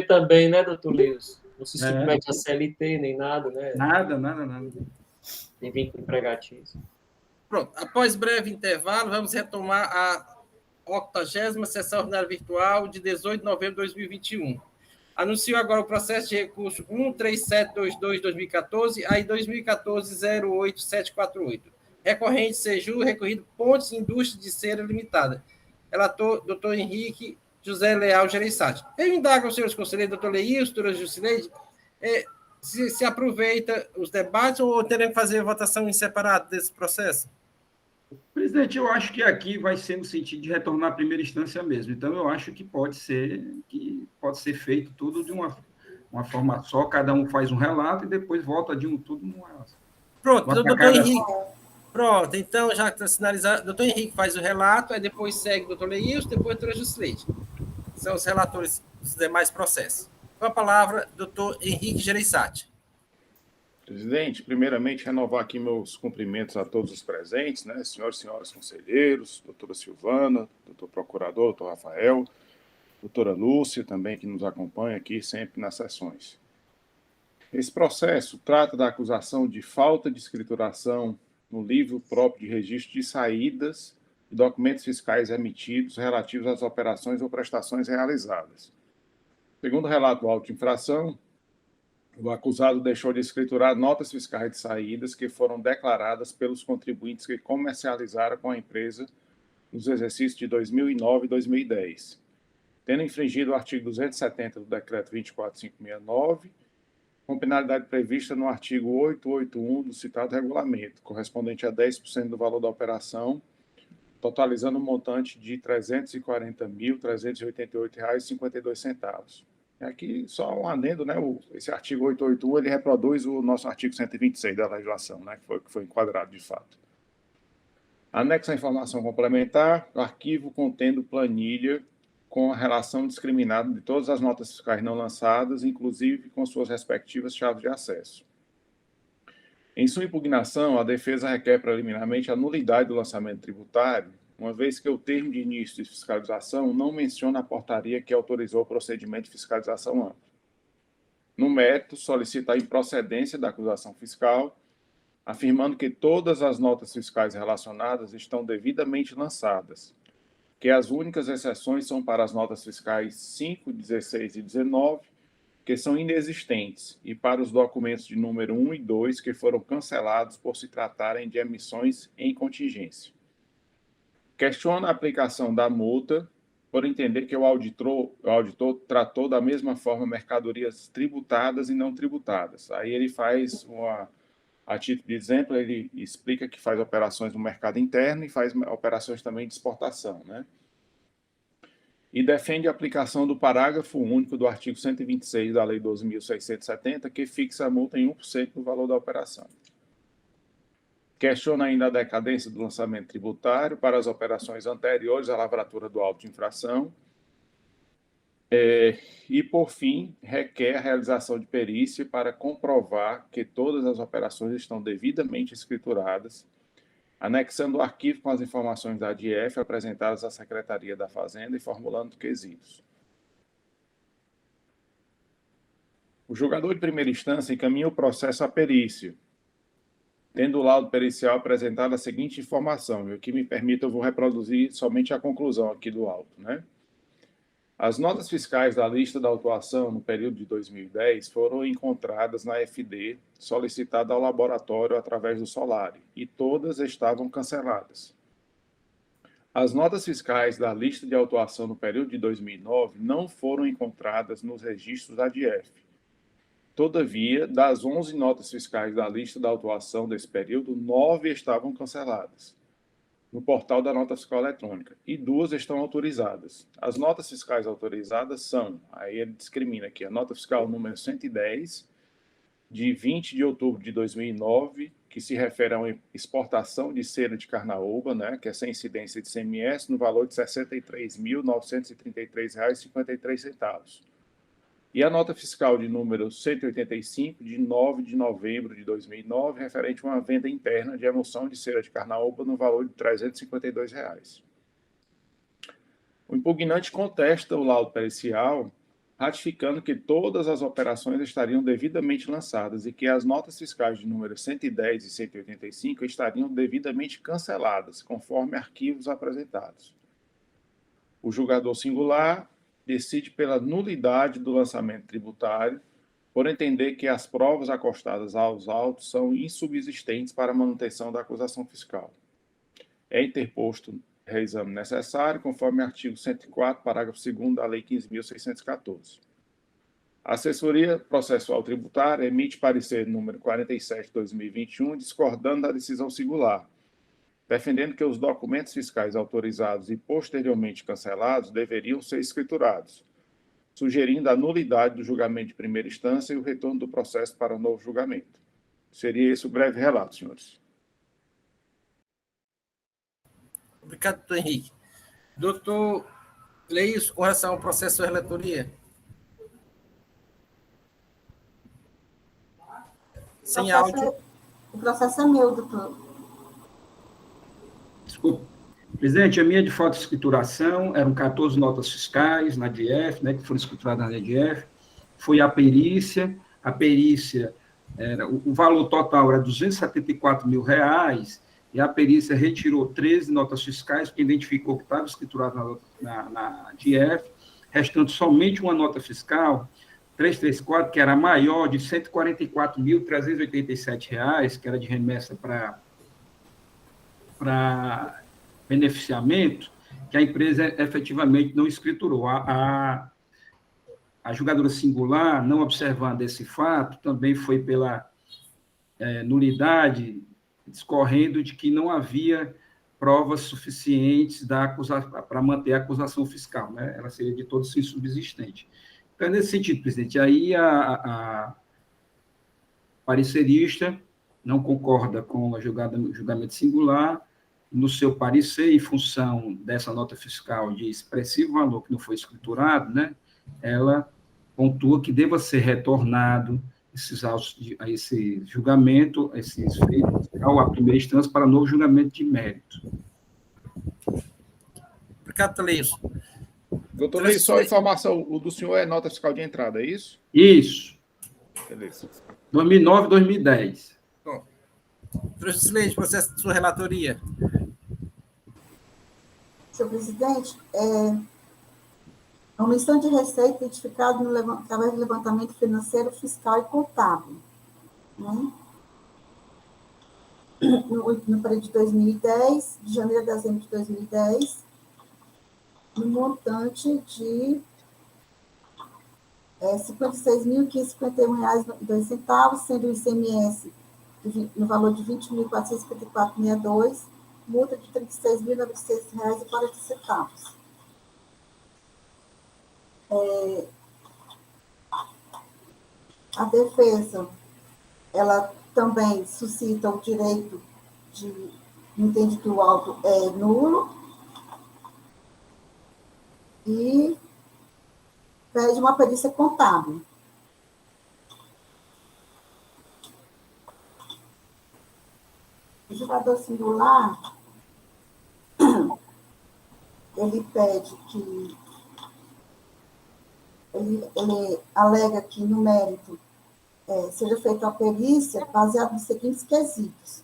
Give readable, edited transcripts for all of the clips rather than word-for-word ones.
também, né, doutor Leus? Não se É, submete a CLT nem nada, né? nada. Tem vínculo empregatício. Pronto. Após breve intervalo, vamos retomar a 80ª sessão ordinária virtual de 18 de novembro de 2021. Anuncio agora o processo de recurso 13722-2014 a 2014-08748. Recorrente Seju, recorrido Pontes Indústria de Cera Limitada. Relator, doutor Henrique José Leal Gereissati. Eu indago aos senhores conselheiros, doutor Leilson, doutora Jusileide, se aproveita os debates ou teremos que fazer votação em separado desse processo? Presidente, eu acho que aqui vai ser no sentido de retornar à primeira instância mesmo. Então, eu acho que pode ser feito tudo de uma forma só, cada um faz um relato e depois volta de tudo numa. Pronto, doutor Henrique. Pronto, então, já está sinalizado, doutor Henrique faz o relato, aí depois segue o doutor Leilson, depois a doutora Jusileide. São os relatores dos demais processos. Com a palavra, doutor Henrique Gereissati. Presidente, primeiramente, renovar aqui meus cumprimentos a todos os presentes, né, senhores e senhoras conselheiros, doutora Silvana, doutor procurador, doutor Rafael, doutora Lúcia, também, que nos acompanha aqui sempre nas sessões. Esse processo trata da acusação de falta de escrituração no livro próprio de registro de saídas e documentos fiscais emitidos relativos às operações ou prestações realizadas. Segundo o relato do auto de infração, o acusado deixou de escriturar notas fiscais de saídas que foram declaradas pelos contribuintes que comercializaram com a empresa nos exercícios de 2009 e 2010, tendo infringido o artigo 270 do Decreto 24569, com penalidade prevista no artigo 881 do citado regulamento, correspondente a 10% do valor da operação, totalizando um montante de R$ 340.388,52. Aqui só um adendo, né? Esse artigo 881 ele reproduz o nosso artigo 126 da legislação, né? Que foi enquadrado de fato. Anexo à informação complementar, o arquivo contendo planilha com a relação discriminada de todas as notas fiscais não lançadas, inclusive com suas respectivas chaves de acesso. Em sua impugnação, a defesa requer preliminarmente a nulidade do lançamento tributário, uma vez que o termo de início de fiscalização não menciona a portaria que autorizou o procedimento de fiscalização ampla. No mérito, solicita a improcedência da acusação fiscal, afirmando que todas as notas fiscais relacionadas estão devidamente lançadas, que as únicas exceções são para as notas fiscais 5, 16 e 19, que são inexistentes, e para os documentos de número 1 e 2, que foram cancelados por se tratarem de emissões em contingência. Questiona a aplicação da multa, por entender que o auditor tratou da mesma forma mercadorias tributadas e não tributadas. Aí ele faz a título de exemplo, ele explica que faz operações no mercado interno e faz operações também de exportação, né? E defende a aplicação do parágrafo único do artigo 126 da Lei 12.670, que fixa a multa em 1% do valor da operação. Questiona ainda a decadência do lançamento tributário para as operações anteriores à lavratura do auto de infração. E, por fim, requer a realização de perícia para comprovar que todas as operações estão devidamente escrituradas, anexando o arquivo com as informações da ADIEF apresentadas à Secretaria da Fazenda e formulando quesitos. O julgador de primeira instância encaminha o processo à perícia, tendo o laudo pericial apresentado a seguinte informação, e o que me permite, eu vou reproduzir somente a conclusão aqui do auto, né? As notas fiscais da lista da autuação no período de 2010 foram encontradas na FD, solicitada ao laboratório através do Solari, e todas estavam canceladas. As notas fiscais da lista de autuação no período de 2009 não foram encontradas nos registros da ADIEF. Todavia, das 11 notas fiscais da lista da autuação desse período, 9 estavam canceladas no portal da nota fiscal eletrônica, e 2 estão autorizadas. As notas fiscais autorizadas são, aí ele discrimina aqui, a nota fiscal número 110, de 20 de outubro de 2009, que se refere a uma exportação de cera de carnaúba, né, que é sem incidência de ICMS, no valor de R$ 63.933,53. E a nota fiscal de número 185, de 9 de novembro de 2009, referente a uma venda interna de emulsão de cera de carnaúba no valor de R$ 352. O impugnante contesta o laudo pericial, ratificando que todas as operações estariam devidamente lançadas e que as notas fiscais de número 110 e 185 estariam devidamente canceladas, conforme arquivos apresentados. O julgador singular decide pela nulidade do lançamento tributário, por entender que as provas acostadas aos autos são insubsistentes para a manutenção da acusação fiscal. É interposto reexame necessário, conforme artigo 104, parágrafo 2º da Lei 15.614. A Assessoria Processual Tributária emite parecer número 47/2021, discordando da decisão singular, defendendo que os documentos fiscais autorizados e posteriormente cancelados deveriam ser escriturados, sugerindo a nulidade do julgamento de primeira instância e o retorno do processo para novo julgamento. Seria esse o breve relato, senhores. Obrigado, doutor Henrique. Doutor Leis, com relação ao processo de relatoria. Sem áudio. O processo é meu, doutor. Desculpa. Presidente, a minha de fotoescrituração eram 14 notas fiscais na DF, né, que foram escrituradas na DF. Foi a perícia era, o valor total era R$274 mil, e a perícia retirou 13 notas fiscais, porque identificou que estava escriturado na DF, restando somente uma nota fiscal, 334, que era maior, de R$144.387, que era de remessa para beneficiamento, que a empresa efetivamente não escriturou. A julgadora singular, não observando esse fato, também foi pela nulidade, discorrendo de que não havia provas suficientes para manter a acusação fiscal, né? Ela seria de todo insubsistente. Então, nesse sentido, presidente, aí a parecerista não concorda com o julgamento singular, no seu parecer, em função dessa nota fiscal de expressivo valor que não foi escriturado, né, ela pontua que deva ser retornado esse julgamento, esses feitos, à primeira instância para novo julgamento de mérito. Obrigado, doutor Leis. Doutor Leis, só informação, o do senhor é nota fiscal de entrada, é isso? Isso. Beleza. 2009 e 2010. Bom, doutor Leis, processo de sua relatoria. Senhor presidente, a omissão de receita identificada através do levantamento financeiro, fiscal e contábil, né? No período de 2010, de janeiro a dezembro de 2010, no montante de R$ 56.551,02, sendo o ICMS no valor de R$ 20.454,62, multa de R$ 36.906,40. A defesa, ela também suscita o direito de entender que o auto é nulo e pede uma perícia contábil. O julgador singular, ele pede que ele alega que no mérito seja feita a perícia baseada nos seguintes quesitos: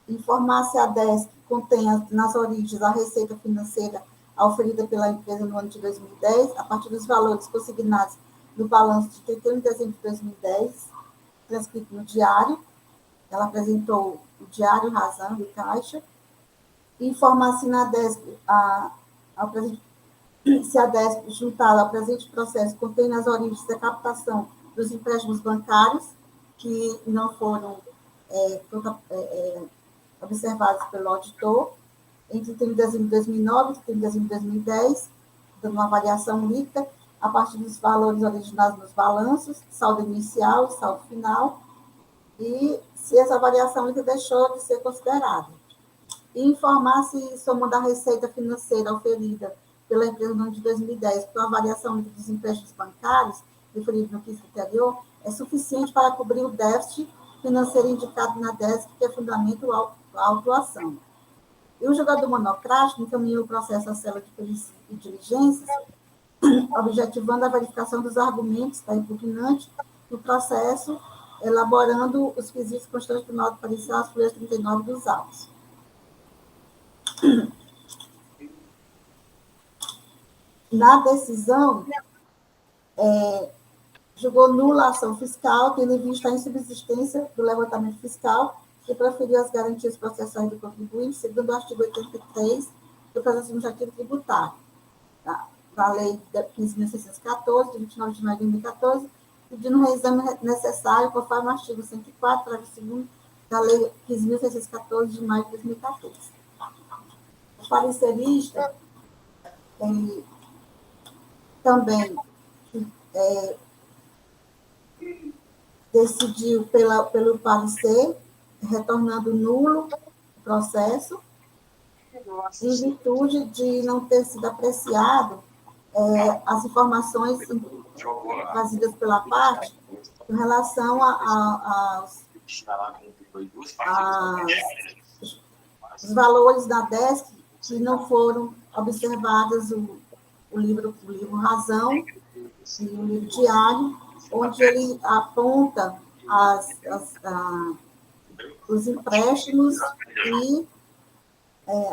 informar se a DESC contém nas origens a receita financeira oferida pela empresa no ano de 2010, a partir dos valores consignados no balanço de 31 de dezembro de 2010, transcrito no diário. Ela apresentou o diário, razão e caixa. Informar se na DESC, se a DESC juntada ao presente processo contém nas origens da captação dos empréstimos bancários que não foram observados pelo auditor entre 30 de dezembro de 2009 e 30 de dezembro de 2010, dando uma avaliação líquida a partir dos valores originados nos balanços, saldo inicial e saldo final, e se essa avaliação líquida deixou de ser considerada. E informar se soma da receita financeira oferida pela empresa no ano de 2010 para a avaliação líquida dos empréstimos bancários, referido no quiz anterior, é suficiente para cobrir o déficit financeiro indicado na DESC, que é fundamento à autuação. E o julgador monocrático encaminhou o processo à cela de perícia e diligências objetivando a verificação dos argumentos da impugnante no processo, elaborando os quesitos constantes do modo parcial, as folhas 39 dos autos. Na decisão, julgou nula a ação fiscal, tendo em vista a insubsistência do levantamento fiscal que proferiu as garantias processuais do contribuinte, segundo o artigo 83 do processo administrativo tributário, da Lei 15.614, de 29 de maio de 2014, pedindo um reexame necessário, conforme o artigo 104, parágrafo 2º da Lei 15.614, de maio de 2014. O parecerista, ele também decidiu pelo parecer, retornando nulo o processo, em virtude de não ter sido apreciado as informações trazidas pela parte em relação aos valores da DESC que não foram observados o livro Razão e o livro Diário, onde ele aponta os empréstimos e,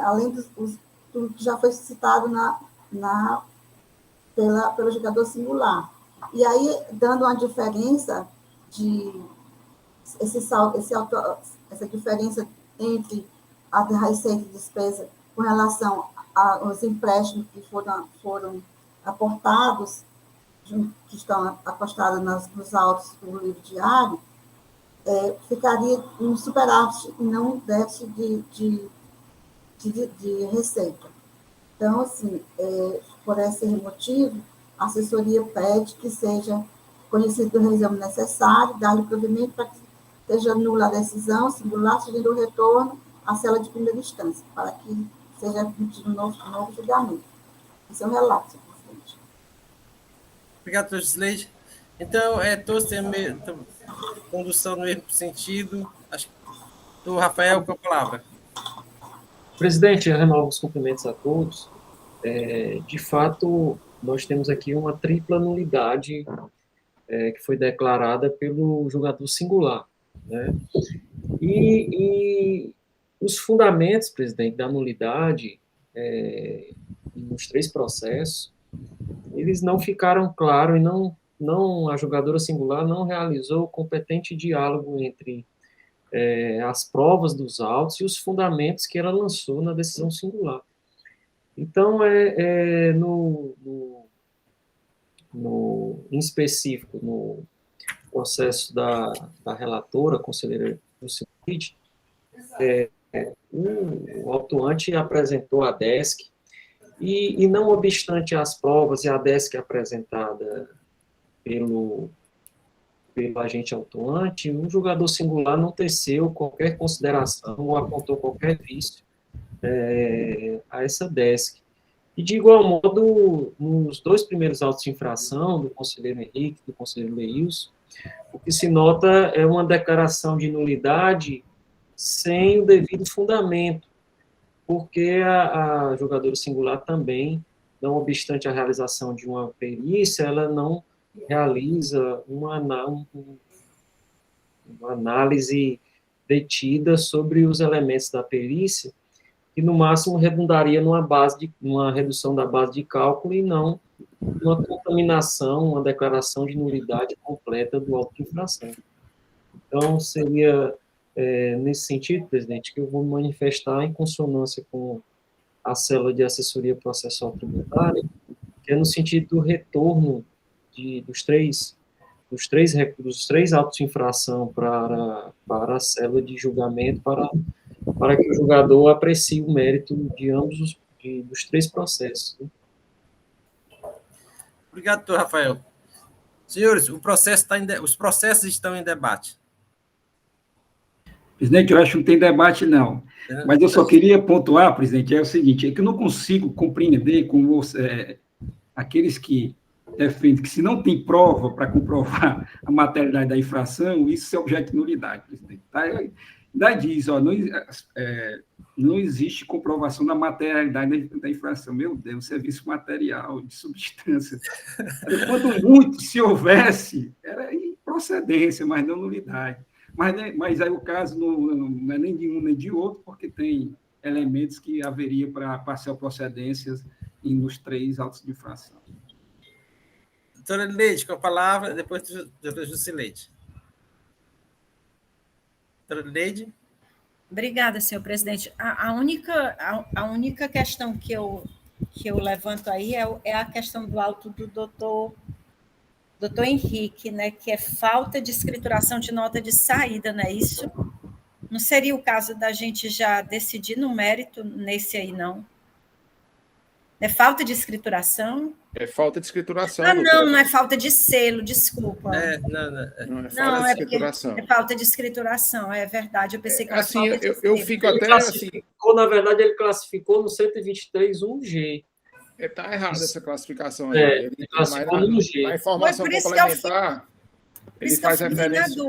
além do que já foi citado pelo jogador singular. E aí, dando uma diferença essa diferença entre a receita e despesa com relação aos empréstimos que foram aportados, que estão apostados nos autos do livro diário, ficaria um superávit e não um déficit de receita. Então, assim, por esse motivo, a assessoria pede que seja conhecido o reexame necessário, dar-lhe provimento para que seja nula a decisão singular, sugerindo o retorno à cela de primeira instância, para que seja emitido um novo julgamento. Esse é o relato, senhor presidente. Obrigado, doutor Gisleide. Então, todos têm condução no mesmo sentido. Acho que o Rafael, com a palavra. Presidente, eu renovo os cumprimentos a todos. De fato, nós temos aqui uma tripla nulidade que foi declarada pelo julgador singular, né? E os fundamentos, presidente, da nulidade nos três processos, eles não ficaram claros e a julgadora singular não realizou competente diálogo entre as provas dos autos e os fundamentos que ela lançou na decisão singular. Então, em específico, no processo da relatora, conselheira do CID, o autuante apresentou a DESC, e não obstante as provas e a DESC apresentada pelo agente autuante, o julgador singular não teceu qualquer consideração ou apontou qualquer vício a essa DESC. E, de igual modo, nos dois primeiros autos de infração, do conselheiro Henrique e do conselheiro Leilson, o que se nota é uma declaração de nulidade sem o devido fundamento, porque a julgadora singular também, não obstante a realização de uma perícia, ela não realiza uma análise detida sobre os elementos da perícia, que no máximo redundaria numa redução da base de cálculo e não uma contaminação, uma declaração de nulidade completa do auto de infração. Então, seria nesse sentido, presidente, que eu vou manifestar em consonância com a célula de assessoria processual tributária, que é no sentido do retorno dos três autos de infração para a célula de julgamento, para que o julgador aprecie o mérito de ambos dos três processos. Obrigado, doutor Rafael. Senhores, os processos estão em debate. Presidente, eu acho que não tem debate, não. Mas eu só queria pontuar, presidente, é o seguinte, que eu não consigo compreender como aqueles que defendem que se não tem prova para comprovar a materialidade da infração, isso é objeto de nulidade, presidente. Tá? Ainda diz, não existe comprovação da materialidade da infração. Meu Deus, serviço material de substância. Quanto muito, se houvesse, era improcedência, mas não nulidade. Mas aí o caso não é nem de um nem de outro, porque tem elementos que haveria para parcial procedências nos 3 autos de infração. Doutora Leite, com a palavra, depois doutora Jusileide. Doutora Leide. Obrigada, senhor presidente. A única questão que eu levanto aí é a questão do auto do doutor Henrique, né, que é falta de escrituração de nota de saída, não é isso? Não seria o caso da gente já decidir no mérito nesse aí, não? É falta de escrituração? É falta de escrituração. Não é falta de selo, desculpa. Não é falta de escrituração. É falta de escrituração, é verdade. Eu pensei que era assim, falta de eu selo. fico até assim. Na verdade, ele classificou no 123.1G. Está errada essa classificação aí. Ele classificou no G. Na informação complementar, ele faz referência.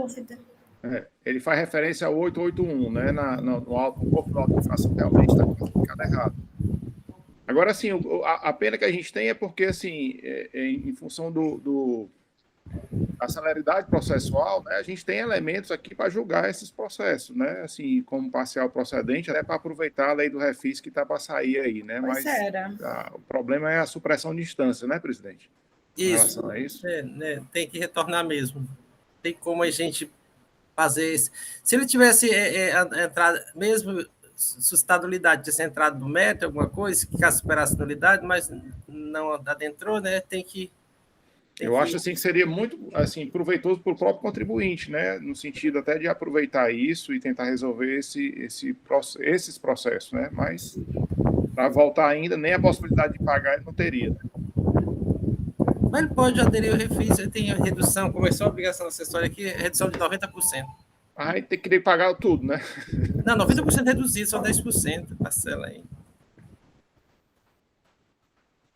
Ele faz referência ao 881, né? No corpo do auto de infração realmente está classificado errado. Agora, assim, a pena que a gente tem é porque, assim, em função da celeridade processual, né, a gente tem elementos aqui para julgar esses processos, né? Assim, como parcial procedente, até para aproveitar a lei do refis que está para sair aí, né? Pois Mas o problema é a supressão de instância, né, presidente? Isso. Tem que retornar mesmo. Tem como a gente fazer isso. Se ele tivesse entrado, mesmo suscitado nulidade, tivesse entrado no mérito, alguma coisa, que caso superasse nulidade, mas não adentrou, né? Eu acho assim que seria muito assim proveitoso para o próprio contribuinte, né? No sentido até de aproveitar isso e tentar resolver esses processos, né? Mas para voltar ainda, nem a possibilidade de pagar ele não teria. Né? Mas ele pode aderir ao refis, ele tem a redução, começou a obrigação acessória aqui, redução de 90%. Aí tem que pagar tudo, né? Não, 90% reduzido, só 10%, parcela aí.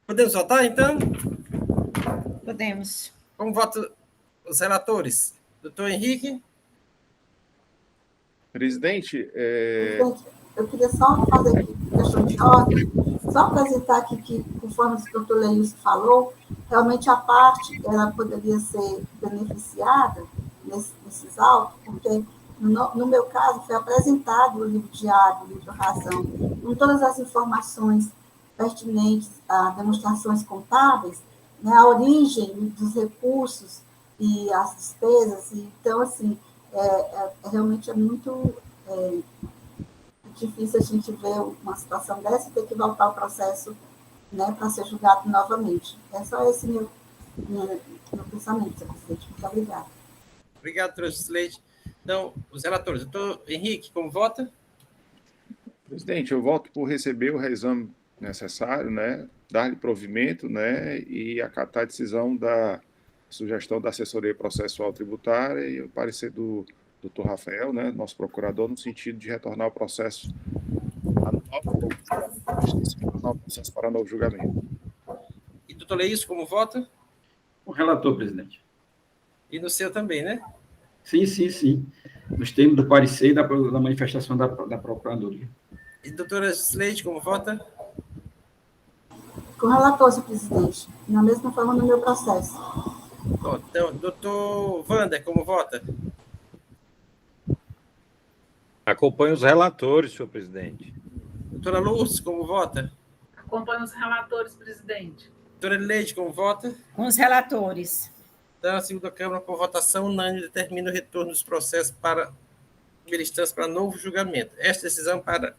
Podemos votar, então? Podemos. Como votam os relatores? Doutor Henrique? Presidente, eu queria só fazer aqui questão de ordem, só apresentar aqui que, conforme o doutor Leilson falou, realmente a parte ela poderia ser beneficiada nesses autos, porque no meu caso foi apresentado o livro diário, o livro razão, com todas as informações pertinentes a demonstrações contábeis, né, a origem dos recursos e as despesas. Então, assim, realmente é muito difícil a gente ver uma situação dessa e ter que voltar ao processo, né, para ser julgado novamente. É só esse meu pensamento, senhor presidente. Muito obrigada. Obrigado, doutor Jusileide. Então, os relatores. Doutor Henrique, como vota? Presidente, eu voto por receber o reexame necessário, né, dar-lhe provimento, né, e acatar a decisão da sugestão da assessoria processual tributária e o parecer do doutor Rafael, né, nosso procurador, no sentido de retornar o processo para novo julgamento. E doutor Leilson, como vota? O relator, presidente. E no seu também, né? Sim. Nos termos do parecer e da manifestação da Procuradoria. E doutora Jusileide, como vota? Com o relator, senhor presidente, na mesma forma no meu processo. Bom, então, doutor Wander, como vota? Acompanho os relatores, senhor presidente. Doutora Lourdes, como vota? Acompanho os relatores, presidente. Doutora Leite, como vota? Com os relatores. Então, a segunda Câmara, por votação unânime, determina o retorno dos processos para primeira instância para novo julgamento. Esta decisão para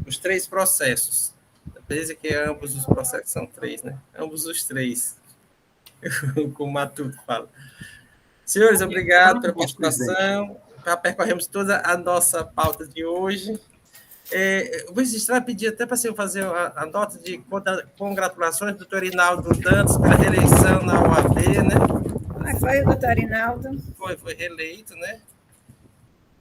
os 3 processos. Beleza que ambos os processos são 3, né? Ambos os 3. Como o Matuto fala. Senhores, obrigado pela participação. Já percorremos toda a nossa pauta de hoje. O magistrado pediu até para você fazer a nota de congratulações do doutor Rinaldo Dantas pela reeleição na OAB, né? Foi o doutor Rinaldo? Foi reeleito, né?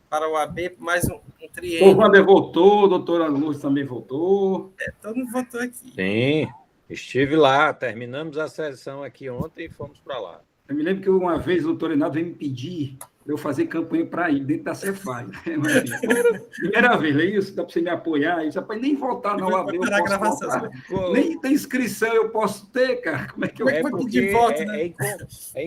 Para a OAB, mais um triênio. O Wander voltou, a doutora Lourdes também voltou. Todo mundo votou aqui. Sim, estive lá, terminamos a sessão aqui ontem e fomos para lá. Eu me lembro que uma vez o doutor Rinaldo veio me pedir eu fazer campanha para ir dentro da Cefaz. Primeira vez, é isso? Dá para você me apoiar? Isso, rapaz, nem votar na UAB eu posso votar. Nem ter inscrição eu posso ter, cara. Como é que eu É porque de voto, né? é